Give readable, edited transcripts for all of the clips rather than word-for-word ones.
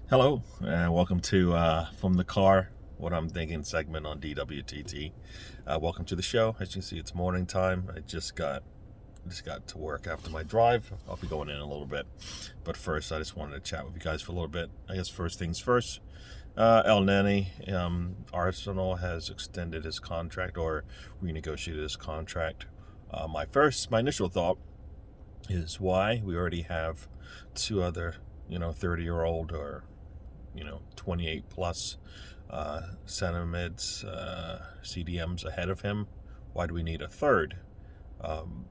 Hello, and welcome to From the Car, What I'm Thinking segment on DWTT. Welcome to the show. As you can see, it's morning time. I just got to work after my drive. I'll be going in a little bit, but first, I just wanted to chat with you guys for a little bit. I guess first things first. Elneny, Arsenal has extended his contract or renegotiated his contract. My initial thought is why we already have two other, 30-year-old or 28 plus center mids, CDMs ahead of him. Why do we need a third? Um,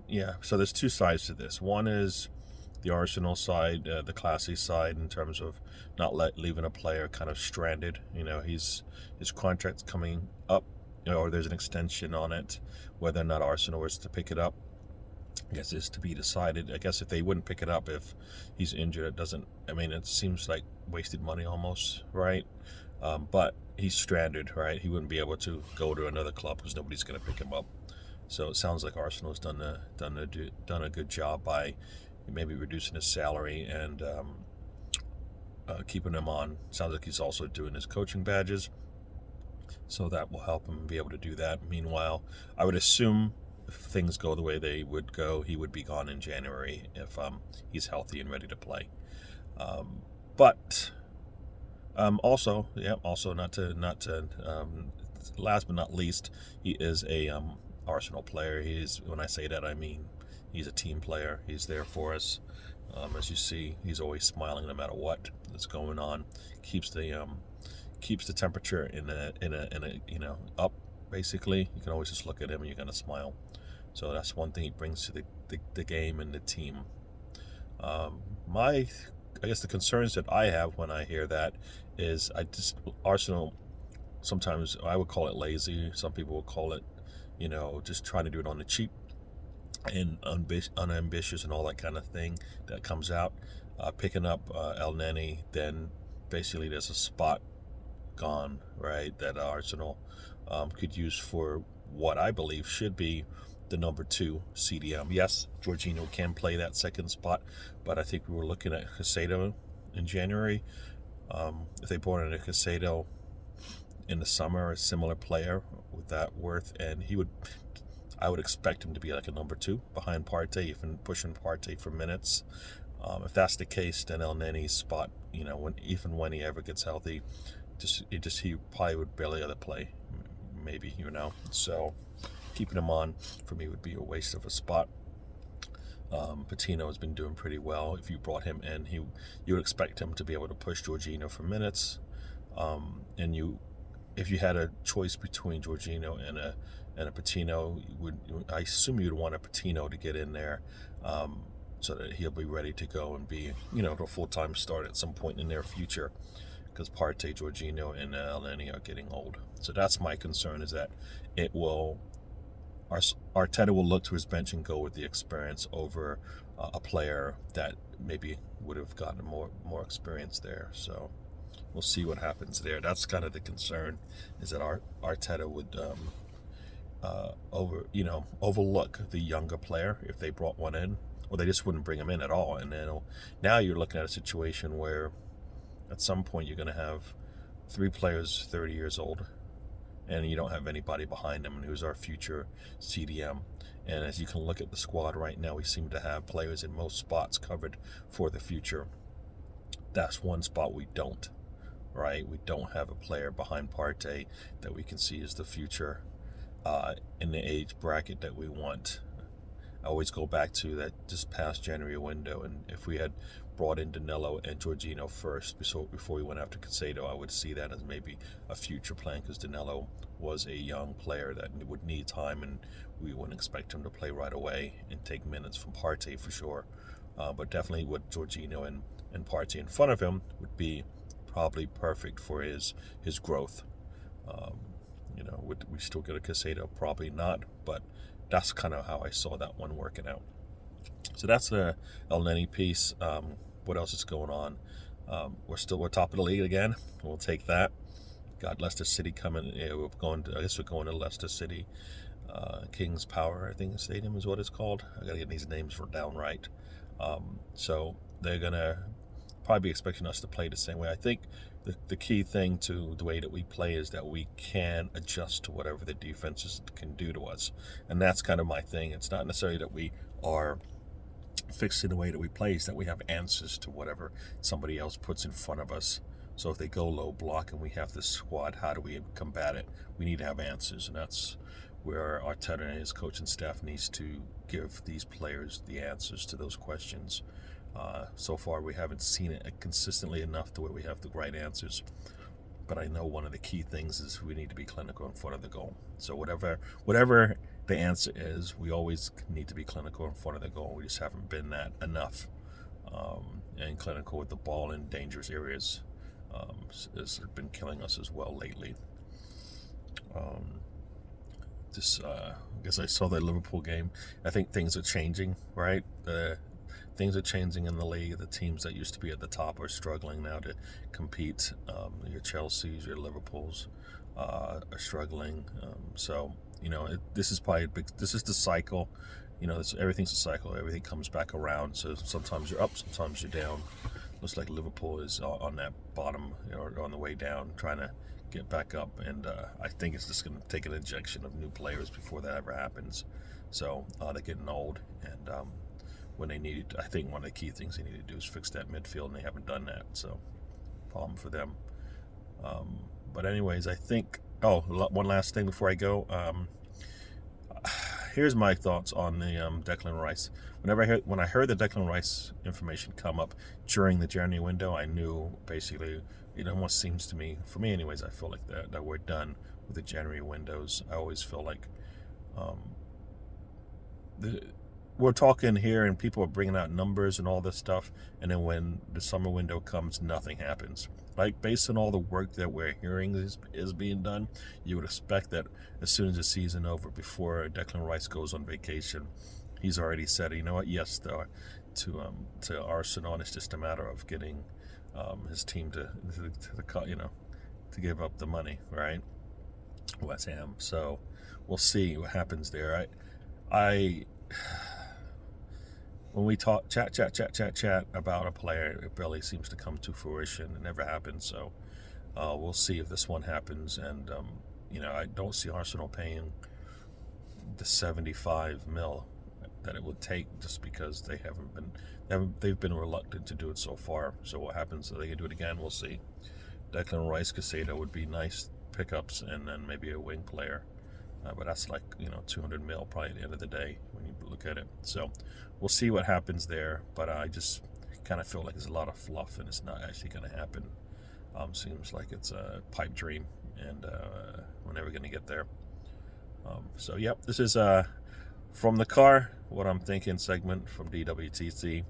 yeah, so there's two sides to this. One is the Arsenal side, the classy side, in terms of not leaving a player kind of stranded. His contract's coming up, or there's an extension on it. Whether or not Arsenal was to pick it up, I guess is to be decided. I guess if they wouldn't pick it up if he's injured, it doesn't. I mean, it seems like wasted money almost, right? But he's stranded, right? He wouldn't be able to go to another club because nobody's going to pick him up. So it sounds like Arsenal's done a good job by maybe reducing his salary and keeping him on. Sounds like he's also doing his coaching badges, so that will help him be able to do that. Meanwhile, I would assume if things go the way they would go, he would be gone in January if he's healthy and ready to play. But also last but not least, he is a Arsenal player. When I say that, I mean he's a team player. He's there for us. As you see, he's always smiling no matter what is going on. Keeps the temperature in a up. Basically, you can always just look at him and you're gonna smile. So that's one thing he brings to the game and the team. My I guess the concerns that I have when I hear that is Arsenal, sometimes I would call it lazy. Some people would call it, just trying to do it on the cheap and unambitious and all that kind of thing that comes out. Picking up Elneny, then basically there's a spot gone, right, that Arsenal could use for what I believe should be the number two CDM. Yes, Jorginho can play that second spot, but I think we were looking at Caicedo in January. If they brought in a Caicedo in the summer, a similar player with that worth, and I would expect him to be like a number two behind Partey, even pushing Partey for minutes. If that's the case, then Elneny's spot, when he ever gets healthy, he probably would barely ever play, maybe. So keeping him on for me would be a waste of a spot. Patino has been doing pretty well. If you brought him in, you would expect him to be able to push Jorginho for minutes. If you had a choice between Jorginho and a Patino, I assume you'd want a Patino to get in there, so that he'll be ready to go and be a full-time start at some point in the near future. Because Partey, Jorginho, and Elneny are getting old. So that's my concern, is that Arteta will look to his bench and go with the experience over a player that maybe would have gotten more experience there. So we'll see what happens there. That's kind of the concern, is that Arteta would overlook the younger player if they brought one in, or they just wouldn't bring him in at all. And then now you're looking at a situation where at some point you're going to have three players 30 years old, and you don't have anybody behind them, and who's our future CDM. And as you can look at the squad right now, we seem to have players in most spots covered for the future. That's one spot we don't, right? We don't have a player behind Partey that we can see as the future in the age bracket that we want. I always go back to that just past January window, and if we had brought in Danilo and Jorginho first before we went after Caicedo, I would see that as maybe a future plan, because Danilo was a young player that would need time, and we wouldn't expect him to play right away and take minutes from Partey for sure. But definitely with Jorginho and Partey in front of him would be probably perfect for his growth. Um, would we still get a Caicedo? Probably not, but that's kind of how I saw that one working out. So that's the Elneny piece. What else is going on? We're top of the league again. We'll take that. Got Leicester City coming. Yeah, I guess we're going to Leicester City. King's Power, I think the stadium is what it's called. I gotta get these names down right. So they're gonna probably be expecting us to play the same way. I think the key thing to the way that we play is that we can adjust to whatever the defenses can do to us. And that's kind of my thing. It's not necessarily that we are fixing the way that we play, is that we have answers to whatever somebody else puts in front of us. So if they go low block and we have this squad, how do we combat it? We need to have answers, and that's where Arteta and his coaching staff needs to give these players the answers to those questions. So far, we haven't seen it consistently enough to where we have the right answers. But I know one of the key things is we need to be clinical in front of the goal. So whatever the answer is, we always need to be clinical in front of the goal. We just haven't been that enough, and clinical with the ball in dangerous areas. Has been killing us as well lately. I guess I saw the Liverpool game. I think things are changing, right? Things are changing in the league. The teams that used to be at the top are struggling now to compete. Your Chelseas, your Liverpools are struggling. So this is probably this is the cycle. Everything's a cycle. Everything comes back around. So sometimes you're up, sometimes you're down. Looks like Liverpool is on that bottom, or on the way down, trying to get back up. And I think it's just going to take an injection of new players before that ever happens. So they're getting old, and when they need, I think one of the key things they need to do is fix that midfield, and they haven't done that. So problem for them. But anyways, I think. Oh, one last thing before I go. Here's my thoughts on the Declan Rice. When I heard the Declan Rice information come up during the January window, I knew basically, it almost seems to me, for me anyways, I feel like that we're done with the January windows. I always feel like we're talking here and people are bringing out numbers and all this stuff, and then when the summer window comes, nothing happens. Like, based on all the work that we're hearing is being done, you would expect that as soon as the season over, before Declan Rice goes on vacation, he's already said, you know what, yes, to Arsenal, and it's just a matter of getting his team to give up the money, right? West Ham. So we'll see what happens there. When we chat about a player, it barely seems to come to fruition. It never happens. So we'll see if this one happens. And I don't see Arsenal paying the 75 mil that it would take, just because they've been reluctant to do it so far. So what happens? So they can do it again. We'll see. Declan Rice, Casado would be nice pickups, and then maybe a wing player. But that's like 200 mil probably at the end of the day when you look at it. So we'll see what happens there. But I just kind of feel like there's a lot of fluff, and it's not actually going to happen. Seems like it's a pipe dream, and we're never going to get there. So yep, this is from the car, what I'm thinking segment from DWTC.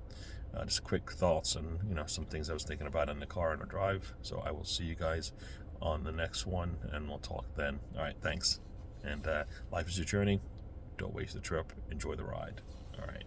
Just quick thoughts and some things I was thinking about in the car on the drive. So I will see you guys on the next one, and we'll talk then. All right, thanks. And life is a journey. Don't waste the trip. Enjoy the ride. All right.